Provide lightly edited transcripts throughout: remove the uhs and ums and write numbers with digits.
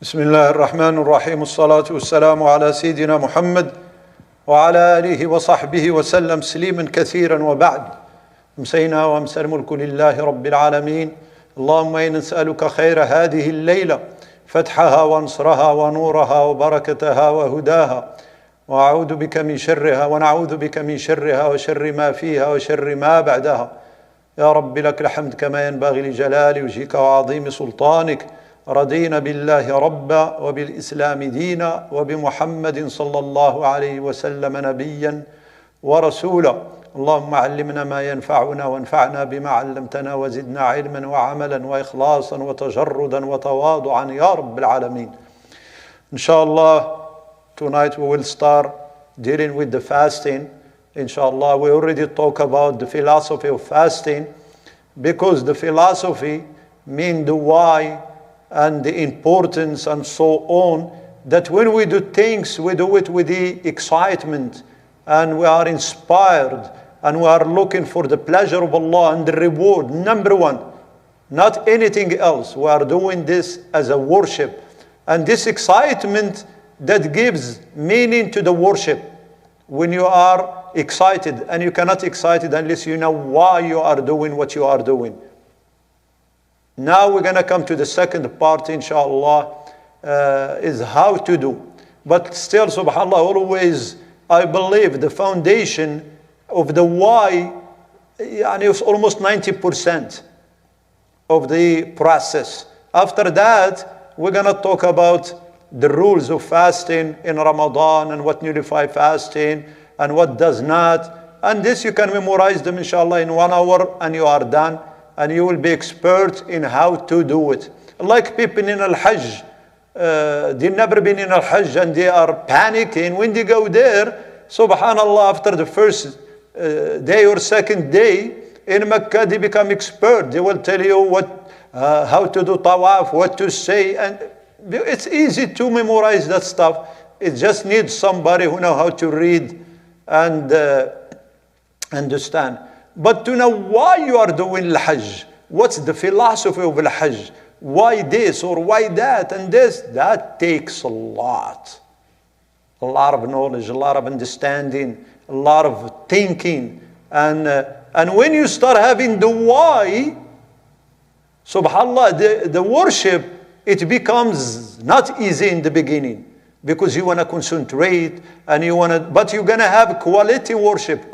بسم الله الرحمن الرحيم الصلاة والسلام على سيدنا محمد وعلى آله وصحبه وسلم تسليما كثيرا وبعد. أمسينا وأمسى الملك لله رب العالمين. اللهم إنا نسألك خير هذه الليلة، فتحها ونصرها ونورها وبركتها وهداها، وأعوذ بك من شرها ونعوذ بك من شرها وشر ما فيها وشر ما بعدها. يا رب لك الحمد كما ينبغي لجلال وجهك وعظيم سلطانك. رضينا بالله ربا وبالإسلام دينا وبمحمد صلى الله عليه وسلم نبيا ورسولا. اللهم علمنا ما ينفعنا وانفعنا بما علمتنا وزدنا علما وعملا وإخلاصا وتجردا وتواضعا يا رب العالمين. Inshallah, tonight we will start dealing with the fasting. Inshallah, we already talked about the philosophy of fasting, because the philosophy means the why and the importance and so on, that when we do things, we do it with the excitement and we are inspired and we are looking for the pleasure of Allah and the reward, number one, not anything else. We are doing this as a worship, and this excitement that gives meaning to the worship. When you are excited, and you cannot excited unless you know why you are doing what you are doing. Now we're going to come to the second part, inshallah, is how to do. But still, subhanAllah, always, I believe the foundation of the why, is almost 90% of the process. After that, we're going to talk about the rules of fasting in Ramadan and what nullify fasting and what does not. And this you can memorize them, inshallah, in 1 hour and you are done. And you will be expert in how to do it. Like people in Al-Hajj, they've never been in Al-Hajj and they are panicking. When they go there, subhanallah, after the first day or second day in Mecca, they become expert. They will tell you how to do tawaf, what to say. And it's easy to memorize that stuff. It just needs somebody who knows how to read and understand. But to know why you are doing Al-Hajj, what's the philosophy of Al-Hajj, why this or why that and this, that takes a lot of knowledge, a lot of understanding, a lot of thinking. And when you start having the why, subhanAllah, the worship, it becomes not easy in the beginning, because you want to concentrate and but you're going to have quality worship.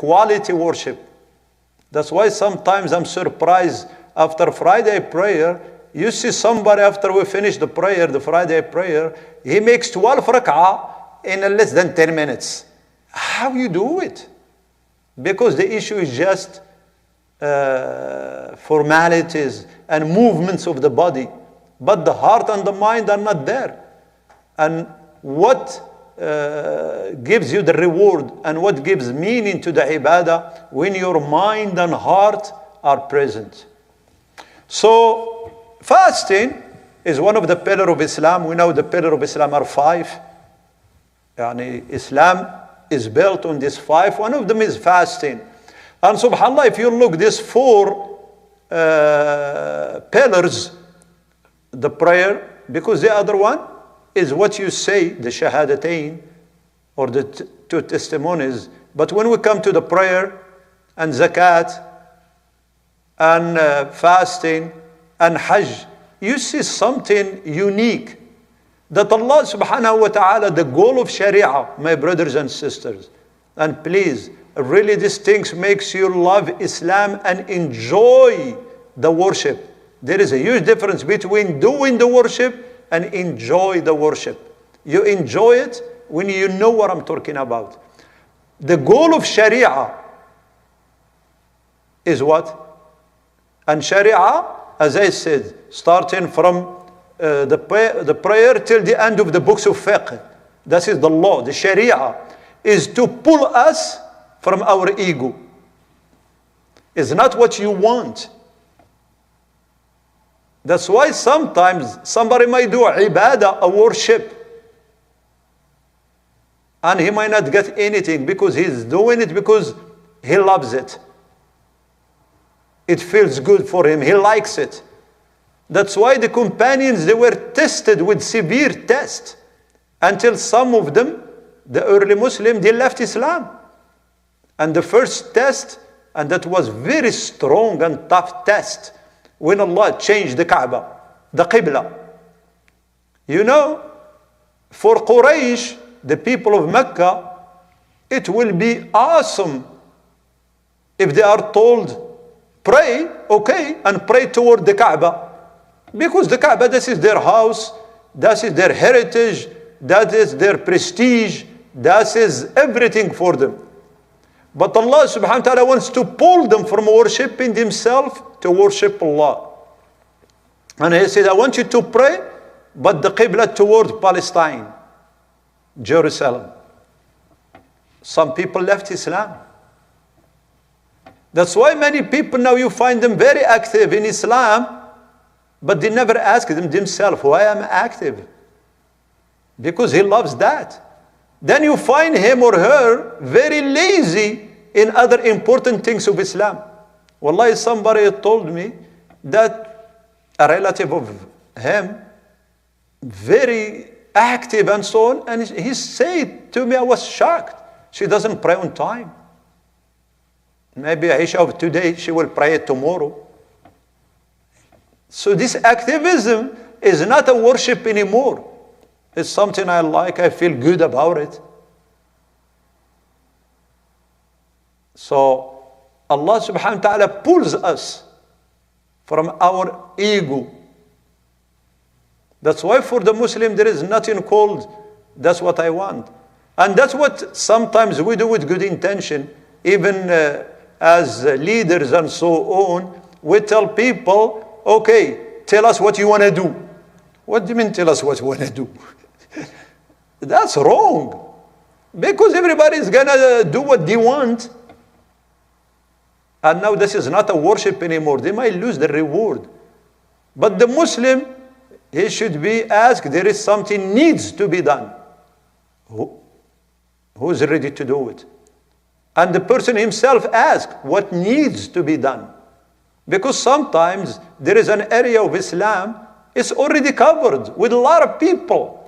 That's why sometimes I'm surprised after Friday prayer, you see somebody after we finish the prayer, the Friday prayer, he makes 12 rak'ah in less than 10 minutes. How you do it? Because the issue is just formalities and movements of the body. But the heart and the mind are not there. And what gives you the reward and what gives meaning to the ibadah when your mind and heart are present. So fasting is one of the pillars of Islam. We know the pillars of Islam are 5. Islam is built on these 5. One of them is fasting. And subhanAllah, if you look these 4 pillars, the prayer, because the other one is what you say, the shahadatain, or the 2 testimonies. But when we come to the prayer and zakat and fasting and hajj, you see something unique. That Allah subhanahu wa ta'ala, the goal of sharia, my brothers and sisters, and please, really these things makes you love Islam and enjoy the worship. There is a huge difference between doing the worship and enjoy the worship. You enjoy it when you know what I'm talking about. The goal of Sharia is what? And Sharia, as I said, starting from the prayer till the end of the books of fiqh. That is the law. The Sharia is to pull us from our ego. It's not what you want. That's why sometimes somebody might do ibadah, a worship, and he might not get anything because he's doing it because he loves it. It feels good for him. He likes it. That's why the companions, they were tested with severe tests until some of them, the early Muslims, they left Islam. And the first test, and that was very strong and tough test, when Allah changed the Kaaba, the Qibla. You know, for Quraysh, the people of Mecca, it will be awesome if they are told, pray, okay, and pray toward the Kaaba. Because the Kaaba, this is their house, that is their heritage, that is their prestige, that is everything for them. But Allah subhanahu wa ta'ala wants to pull them from worshipping themselves to worship Allah. And He said, I want you to pray, but the Qibla toward Palestine, Jerusalem. Some people left Islam. That's why many people now you find them very active in Islam, but they never ask themselves, why am I active? Because he loves that. Then you find him or her very lazy in other important things of Islam. Wallahi, somebody told me that a relative of him, very active and so on, and he said to me, I was shocked. She doesn't pray on time. Maybe Aisha of today, she will pray it tomorrow. So this activism is not a worship anymore. It's something I like, I feel good about it. So Allah subhanahu wa ta'ala pulls us from our ego. That's why for the Muslim there is nothing called, that's what I want. And that's what sometimes we do with good intention, even as leaders and so on. We tell people, okay, tell us what you want to do. What do you mean tell us what you want to do? That's wrong. Because everybody is going to do what they want. And now this is not a worship anymore. They might lose the reward. But the Muslim, he should be asked, there is something needs to be done. Who's ready to do it? And the person himself asks, what needs to be done? Because sometimes there is an area of Islam, it's already covered with a lot of people.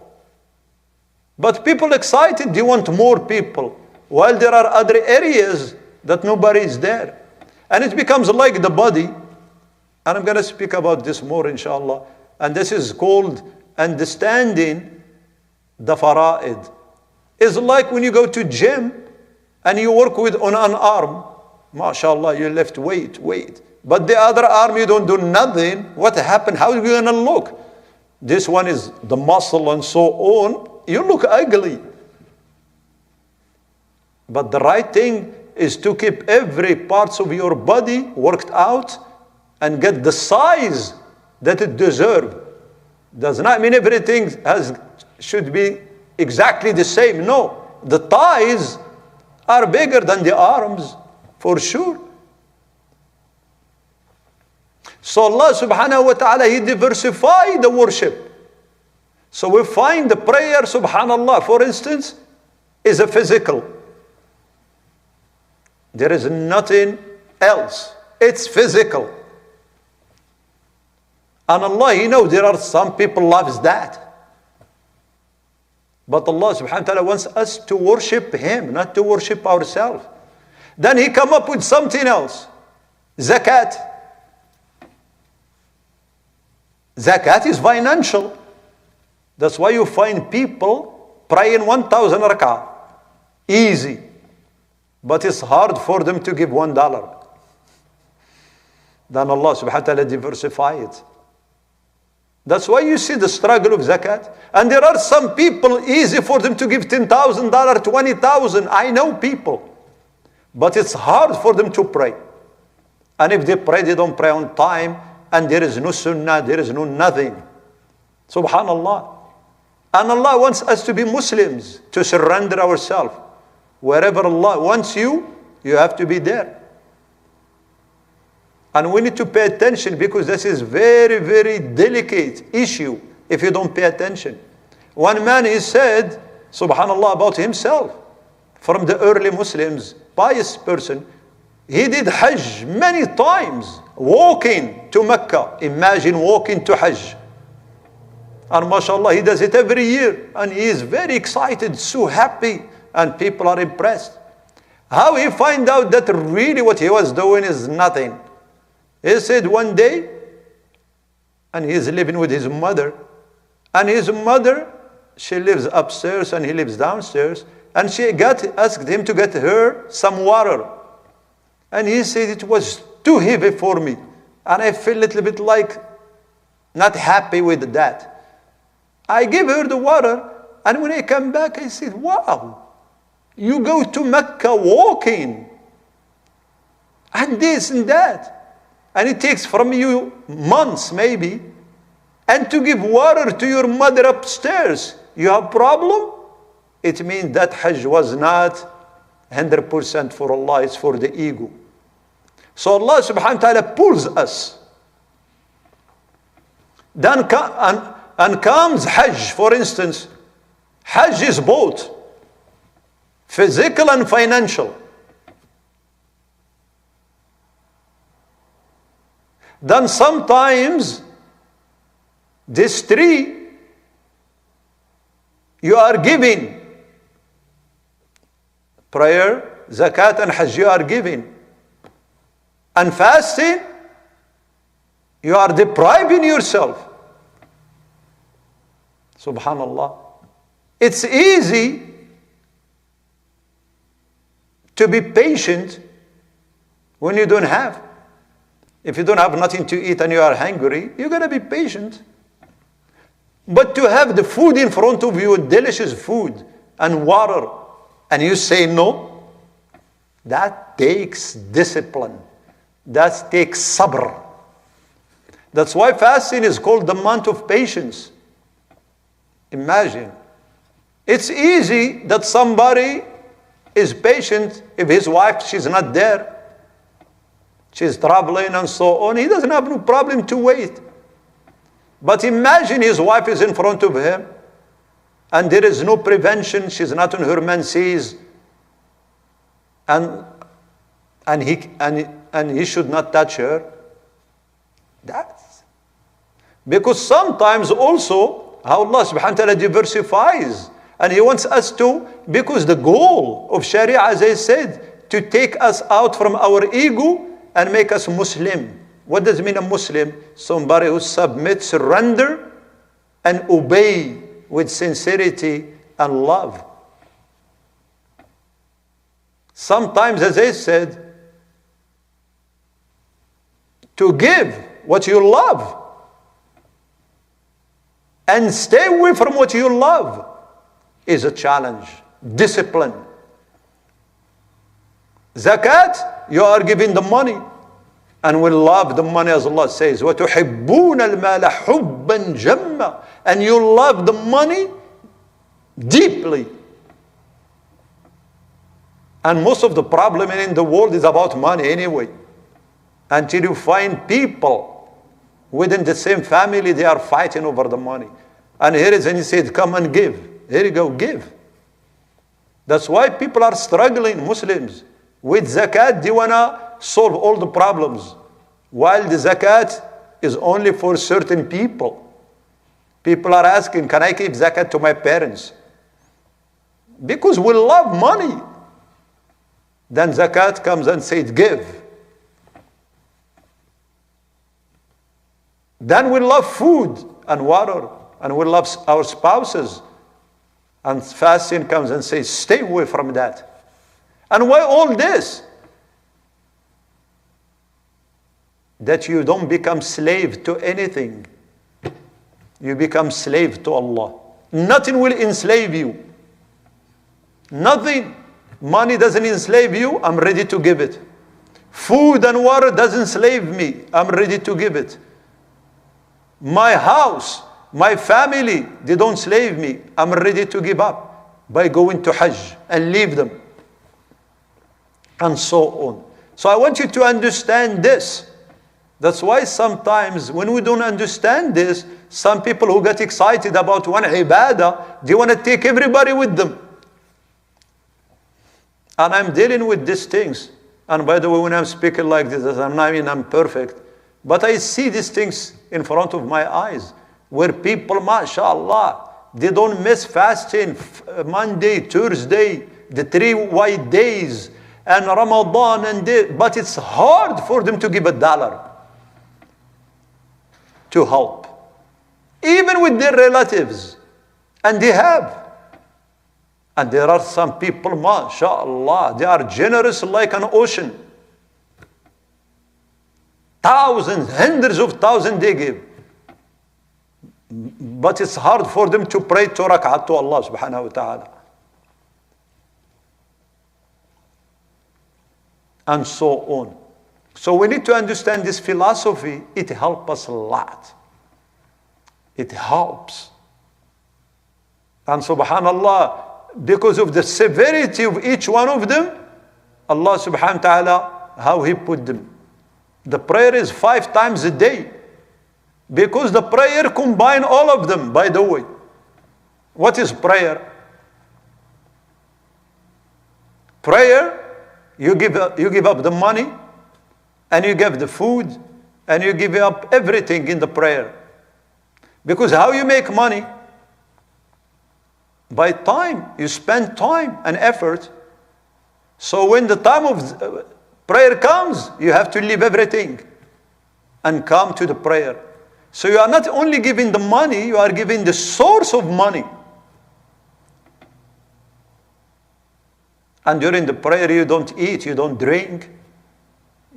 But people excited, they want more people. While there are other areas that nobody is there. And it becomes like the body. And I'm going to speak about this more, inshallah. And this is called understanding the fara'id. It's like when you go to gym and you work with on an arm. MashaAllah, you lift weight. But the other arm, you don't do nothing. What happened? How are you going to look? This one is the muscle and so on. You look ugly. But the right thing is to keep every part of your body worked out and get the size that it deserves. Does not mean everything should be exactly the same. No, the thighs are bigger than the arms, for sure. So Allah subhanahu wa ta'ala, He diversified the worship. So we find the prayer, subhanallah, for instance, is a physical. There is nothing else. It's physical. And Allah, He knows there are some people loves that. But Allah subhanahu wa ta'ala wants us to worship Him, not to worship ourselves. Then He come up with something else. Zakat. Zakat is financial. That's why you find people praying 1,000 rak'ah. Easy. But it's hard for them to give $1. Then Allah subhanahu wa ta'ala diversify it. That's why you see the struggle of zakat. And there are some people, easy for them to give $10,000, $20,000. I know people. But it's hard for them to pray. And if they pray, they don't pray on time. And there is no sunnah, there is no nothing. Subhanallah. And Allah wants us to be Muslims, to surrender ourselves. Wherever Allah wants you, you have to be there. And we need to pay attention because this is very, very delicate issue if you don't pay attention. One man, he said, subhanallah, about himself, from the early Muslims, pious person, He did Hajj many times, walking to Mecca. Imagine walking to Hajj. And mashallah, he does it every year. And he is very excited, so happy. And people are impressed. How he find out that really what he was doing is nothing? He said one day, and he is living with his mother. And his mother, she lives upstairs and he lives downstairs. And she asked him to get her some water. And he said it was too heavy for me. And I feel a little bit like not happy with that. I gave her the water. And when I come back, I said, wow, you go to Mecca walking. And this and that. And it takes from you months maybe. And to give water to your mother upstairs, you have problem? It means that Hajj was not 100% for Allah, it's for the ego. So Allah subhanahu wa ta'ala pulls us. Then comes Hajj, for instance. Hajj is both physical and financial. Then sometimes these three you are giving. Prayer, zakat and Hajj you are giving. And fasting, you are depriving yourself. Subhanallah. It's easy to be patient when you don't have. If you don't have nothing to eat and you are hungry, you're going to be patient. But to have the food in front of you, delicious food and water, and you say no, that takes discipline. That takes sabr. That's why fasting is called the month of patience. Imagine. It's easy that somebody is patient if his wife, she's not there. She's traveling and so on. He doesn't have no problem to wait. But imagine his wife is in front of him and there is no prevention. She's not on her menses. And he should not touch her. That's because sometimes also how Allah subhanahu wa ta'ala diversifies. And He wants us to, because the goal of Sharia, as I said, to take us out from our ego and make us Muslim. What does it mean a Muslim? Somebody who submits, surrender, and obey with sincerity and love. Sometimes, as I said, to give what you love and stay away from what you love is a challenge. Discipline. Zakat, you are giving the money and will love the money, as Allah says, وَتُحِبُّونَ الْمَالَ حُبًّا جَمًّا, and you love the money deeply. And most of the problem in the world is about money anyway. Until you find people within the same family, they are fighting over the money. And here is, and he said, come and give. Here you go, give. That's why people are struggling, Muslims. With zakat, they want to solve all the problems. While the zakat is only for certain people. People are asking, can I give zakat to my parents? Because we love money. Then zakat comes and says, give. Then we love food and water, and we love our spouses. And fasting comes and says, stay away from that. And why all this? That you don't become slave to anything. You become slave to Allah. Nothing will enslave you. Nothing. Money doesn't enslave you, I'm ready to give it. Food and water doesn't enslave me, I'm ready to give it. My house, my family, they don't slave me, I'm ready to give up by going to Hajj and leave them. And so on. So I want you to understand this. That's why sometimes when we don't understand this, some people who get excited about one ibadah, they want to take everybody with them. And I'm dealing with these things. And by the way, when I'm speaking like this, I mean I'm perfect. But I see these things in front of my eyes, where people, mashallah, they don't miss fasting, Monday, Tuesday, the 3 white days, and Ramadan, but it's hard for them to give $1 to help, even with their relatives, and they have. And there are some people, mashallah, they are generous like an ocean. Thousands, hundreds of thousands they give. But it's hard for them to pray 2 rak'at to Allah subhanahu wa ta'ala. And so on. So we need to understand this philosophy. It helps us a lot. It helps. And subhanallah, because of the severity of each one of them, Allah subhanahu wa ta'ala, how He put them. The prayer is 5 times a day. Because the prayer combines all of them, by the way. What is prayer? Prayer, you give up the money, and you give the food, and you give up everything in the prayer. Because how you make money? By time. You spend time and effort. So when the time of prayer comes, you have to leave everything and come to the prayer. So you are not only giving the money, you are giving the source of money. And during the prayer, you don't eat, you don't drink,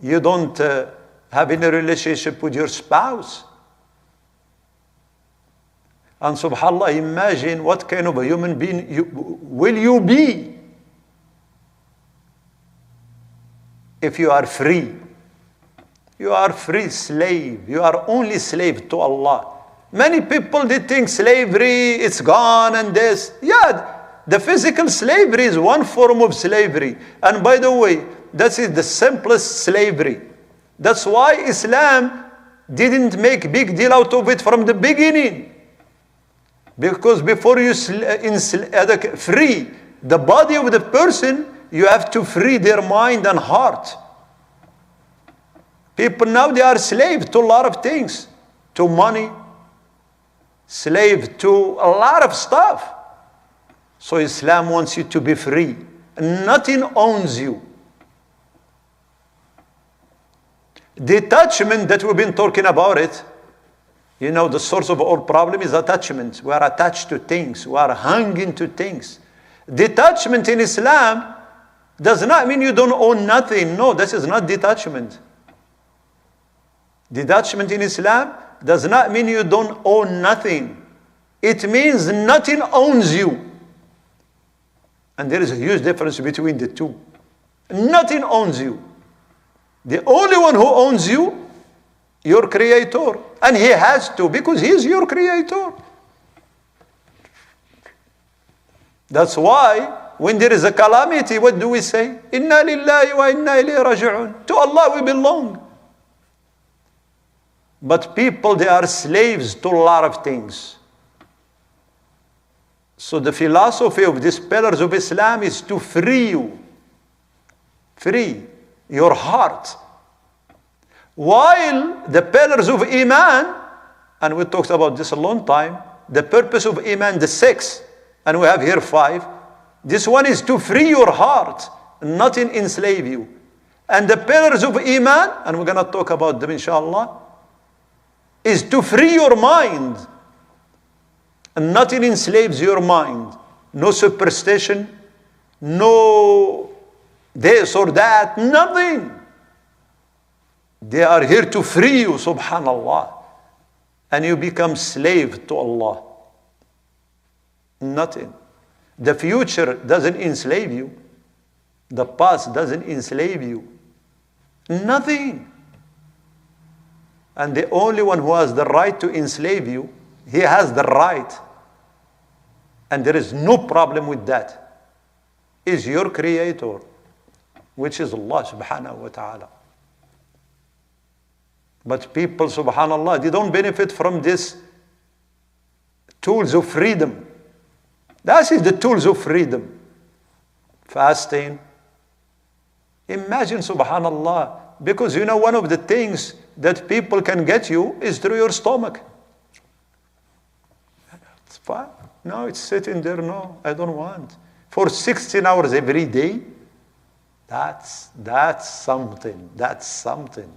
you don't have any relationship with your spouse. And subhanAllah, imagine what kind of a human being will you be if you are free. You are free slave. You are only slave to Allah. Many people, they think slavery, it's gone and this. Yeah, the physical slavery is one form of slavery. And by the way, that is the simplest slavery. That's why Islam didn't make big deal out of it from the beginning. Because before you free the body of the person, you have to free their mind and heart. People now, they are slaves to a lot of things. To money, slave to a lot of stuff. So Islam wants you to be free. Nothing owns you. Detachment that we've been talking about it, you know, the source of all problem is attachment. We are attached to things. We are hanging to things. Detachment in Islam does not mean you don't own nothing. No, this is not detachment. Detachment in Islam does not mean you don't own nothing. It means nothing owns you. And there is a huge difference between the two. Nothing owns you. The only one who owns you, your Creator. And He has to, because He is your Creator. That's why when there is a calamity, what do we say? Inna lillahi wa inna ilayhi raji'un. To Allah we belong. But people, they are slaves to a lot of things. So the philosophy of these pillars of Islam is to free you. Free your heart. While the pillars of Iman, and we talked about this a long time, the purpose of Iman, the 6, and we have here 5. This one is to free your heart, not enslave you. And the pillars of Iman, and we're going to talk about them inshallah, is to free your mind. And nothing enslaves your mind. No superstition, no this or that, nothing. They are here to free you, subhanallah. And you become slave to Allah. Nothing. The future doesn't enslave you. The past doesn't enslave you. Nothing. And the only one who has the right to enslave you, he has the right. And there is no problem with that. Is your Creator, which is Allah subhanahu wa ta'ala. But people, subhanallah, they don't benefit from these tools of freedom. That is the tools of freedom. Fasting, Imagine, subhanallah, because you know one of the things that people can get you is through your stomach. It's fine. No, it's sitting there. No, I don't want. For 16 hours every day, that's something. That's something.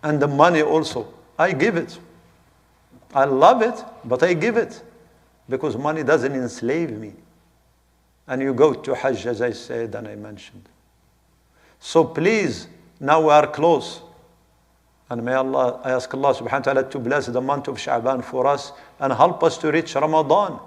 And the money also, I give it. I love it, but I give it. Because money doesn't enslave me. And you go to Hajj, as I said and I mentioned. So please, now we are close. And may Allah, I ask Allah subhanahu wa ta'ala to bless the month of Sha'ban for us and help us to reach Ramadan.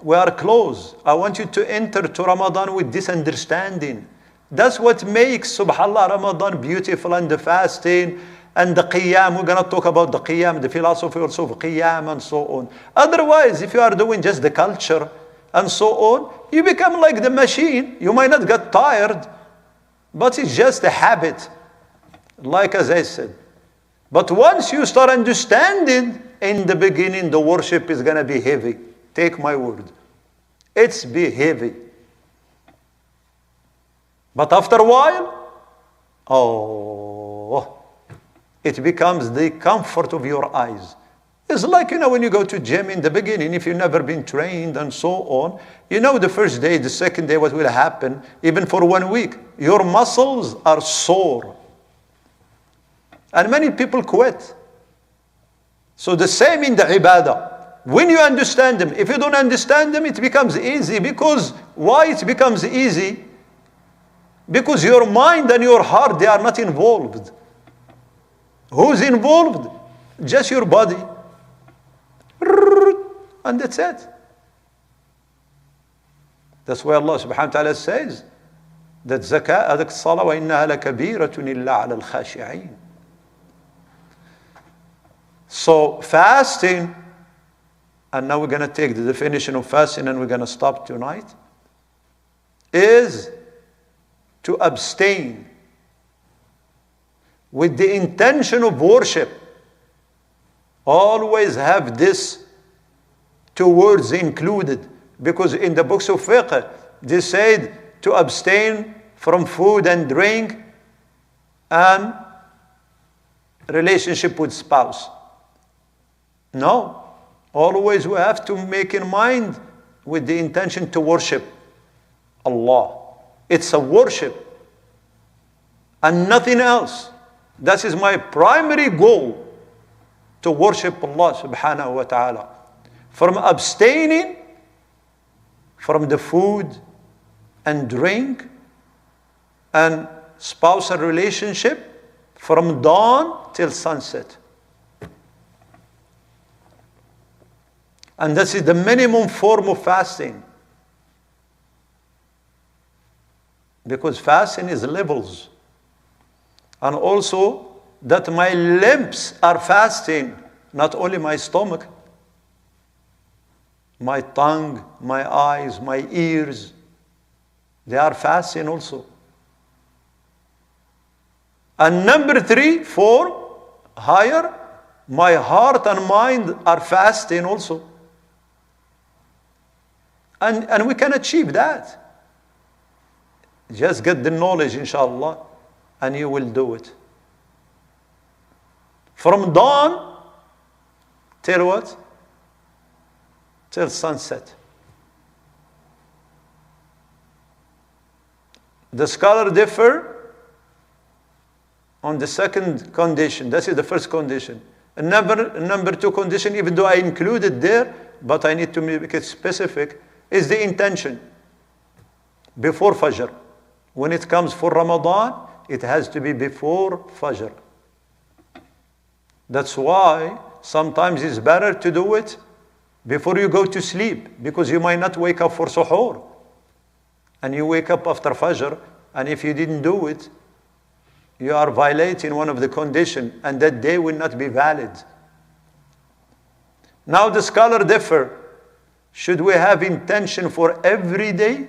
We are close. I want you to enter to Ramadan with this understanding. That's what makes, subhanallah, Ramadan beautiful, and the fasting and the qiyam. We're going to talk about the qiyam, the philosophy also of qiyam and so on. Otherwise, if you are doing just the culture and so on, you become like the machine. You might not get tired, but it's just a habit, like as I said. But once you start understanding, in the beginning, the worship is going to be heavy. Take my word. It's be heavy. But after a while, it becomes the comfort of your eyes. It's like, when you go to gym in the beginning, if you've never been trained and so on, the first day, the second day, what will happen, even for 1 week, your muscles are sore. And many people quit. So the same in the ibadah. When you understand them, if you don't understand them, it becomes easy. Because why it becomes easy? Because your mind and your heart, they are not involved. Who's involved? Just your body. And that's it. That's why Allah subhanahu wa ta'ala says that zakah adak salah wa innaha lakabiratun illa ala al-khashi'in. So fasting, and now we're going to take the definition of fasting and we're going to stop tonight, is to abstain with the intention of worship. Always have this two words included, because in the books of fiqh, they said to abstain from food and drink and relationship with spouse. No, always we have to make in mind with the intention to worship Allah. It's a worship and nothing else. That is my primary goal, to worship Allah subhanahu wa ta'ala. From abstaining from the food and drink and spousal relationship from dawn till sunset. And this is the minimum form of fasting. Because fasting is levels. And also that my limbs are fasting, not only my stomach, my tongue, my eyes, my ears, they are fasting also. And number 3, 4, higher, my heart and mind are fasting also. And we can achieve that. Just get the knowledge, inshallah, and you will do it. From dawn till what? Till sunset. The scholar differ on the second condition. That is the first condition. And number 2 condition, even though I included there, but I need to make it specific, is the intention. Before Fajr. When it comes for Ramadan, it has to be before Fajr. That's why sometimes it's better to do it before you go to sleep, because you might not wake up for suhoor. And you wake up after Fajr, and if you didn't do it, you are violating one of the conditions, and that day will not be valid. Now the scholar differ. Should we have intention for every day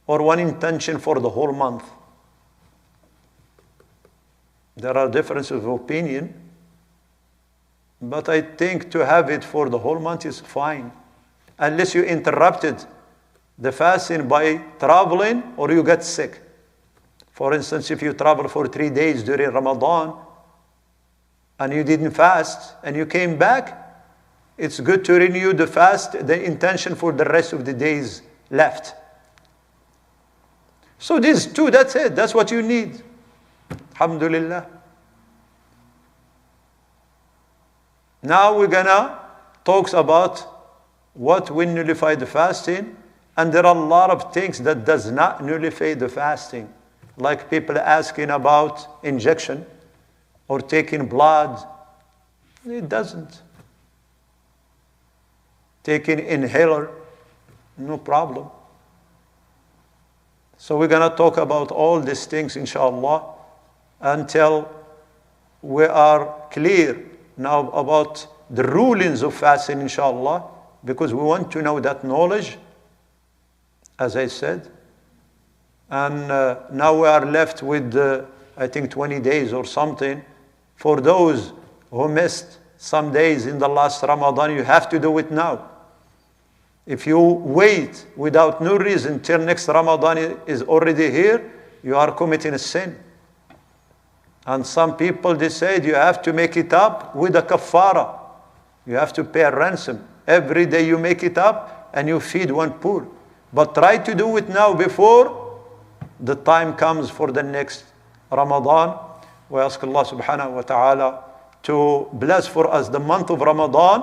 or one intention for the whole month? There are differences of opinion, but I think to have it for the whole month is fine, unless you interrupted the fasting by traveling or you get sick. For instance, if you travel for 3 days during Ramadan and you didn't fast and you came back, it's good to renew the fast, the intention for the rest of the days left. So these two, that's it. That's what you need. Alhamdulillah. Now we're gonna talk about what will nullify the fasting. And there are a lot of things that does not nullify the fasting. Like people asking about injection or taking blood. It doesn't. Taking inhaler, no problem. So we're going to talk about all these things, inshallah, until we are clear now about the rulings of fasting, inshallah, because we want to know that knowledge, as I said. And now we are left with, I think, 20 days or something. For those who missed some days in the last Ramadan, you have to do it now. If you wait without no reason till next Ramadan is already here, you are committing a sin. And some people, they said you have to make it up with a kafara. You have to pay a ransom. Every day you make it up and you feed one poor. But try to do it now before the time comes for the next Ramadan. We ask Allah subhanahu wa ta'ala to bless for us the month of Ramadan,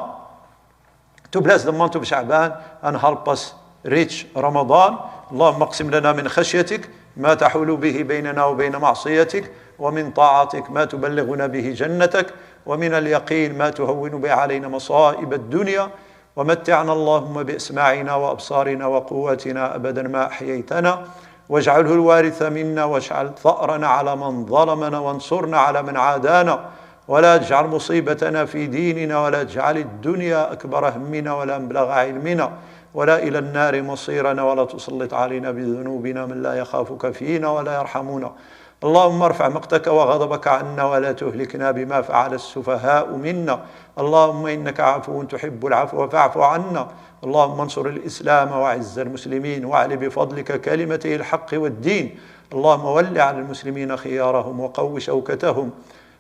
to bless the month of Sha'ban and help us reach Ramadan. اللهم اقسم لنا من خشيتك ما تحول به بيننا وبين معصيتك ومن طاعتك ما تبلغنا به جنتك ومن اليقين ما تهون به علينا مصائب الدنيا ومتعنا اللهم بأسماعنا وأبصارنا وقواتنا أبدا ما أحييتنا واجعله الوارث منا واجعل ثأرنا على من ظلمنا وانصرنا على من عادانا ولا تجعل مصيبتنا في ديننا ولا تجعل الدنيا أكبر همنا ولا مبلغ علمنا ولا إلى النار مصيرنا ولا تسلط علينا بذنوبنا من لا يخافك فينا ولا يرحمنا اللهم ارفع مقتك وغضبك عنا ولا تهلكنا بما فعل السفهاء منا اللهم إنك عفو تحب العفو فاعف عنا اللهم انصر الإسلام وعز المسلمين واعل بفضلك كلمته الحق والدين اللهم ول على المسلمين خيارهم وقو شوكتهم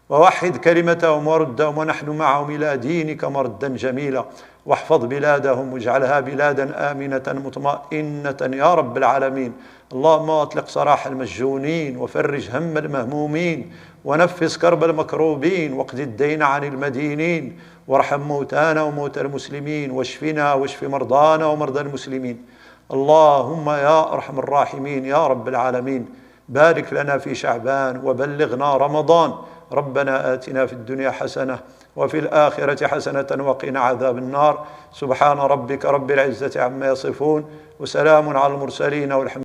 ووحد كلمتهم وردهم ونحن معهم إلى دينك مردا جميلا واحفظ بلادهم واجعلها بلادا آمنة مطمئنة يا رب العالمين اللهم اطلق سراح المسجونين وفرج هم المهمومين ونفس كرب المكروبين واقض الدين عن المدينين وارحم موتانا وموتى المسلمين واشفنا واشف مرضانا ومرضى المسلمين اللهم يا أرحم الراحمين يا رب العالمين بارك لنا في شعبان وبلغنا رمضان ربنا آتنا في الدنيا حسنة وفي الآخرة حسنة وقنا عذاب النار سبحان ربك رب العزة عما يصفون وسلام على المرسلين والحمد